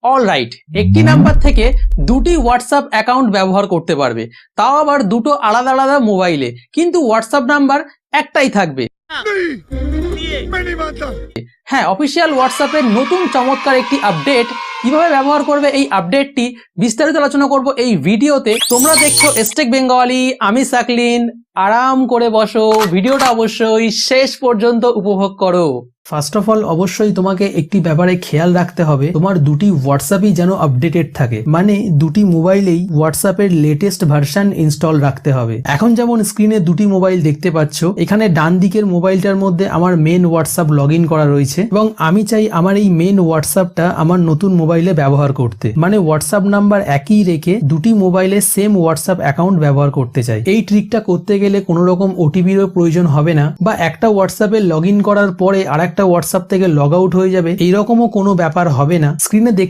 Alright, একটি number থেকে দুটি হোয়াটসঅ্যাপ অ্যাকাউন্ট ব্যবহার করতে পারবে, তাও আবার দুটো আলাদা আলাদা মোবাইলে, কিন্তু হোয়াটসঅ্যাপ নাম্বার একটাই থাকবে। হ্যাঁ, অফিসিয়াল হোয়াটসঅ্যাপের নতুন চমৎকার একটি আপডেট। কিভাবে ব্যবহার করবে এই আপডেটটি বিস্তারিত আলোচনা করব এই ভিডিওতে। তোমরা দেখছো স্টেক বেঙ্গলি, আমি সাকলিন। আরাম করে বসো, ভিডিওটা অবশ্যই শেষ পর্যন্ত উপভোগ করো। ফার্স্ট অফ অল অবশ্যই তোমাকে একটি ব্যাপারে খেয়াল রাখতে হবে, তোমার দুটি হোয়াটসঅ্যাপই যেন আপডেটেড থাকে, মানে দুটি মোবাইলেই হোয়াটসঅ্যাপের লেটেস্ট ভার্সন ইনস্টল রাখতে হবে। এখন যেমন স্ক্রিনে দুটি মোবাইল দেখতে পাচ্ছ, এখানে ডান দিকের মোবাইলটার মধ্যে আমার মেন হোয়াটসঅ্যাপ লগ ইন করা রয়েছে এবং আমি চাই আমার এই মেন হোয়াটসঅ্যাপটা আমার নতুন মোবাইলে ব্যবহার করতে, মানে হোয়াটসঅ্যাপ নাম্বার একই রেখে দুটি মোবাইলে সেম হোয়াটসঅ্যাপ অ্যাকাউন্ট ব্যবহার করতে চাই। এই ট্রিকটা করতে গেলে কোনো রকম ওটিপিরও প্রয়োজন হবে না, বা একটা হোয়াটসঅ্যাপে লগ ইন করার পরে আরেকটা হোয়াটসঅ্যাপ থেকে লগ আউট হয়ে যাবে, এইরকমও কোনো ব্যাপার হবে না। স্ক্রিনে দেখতে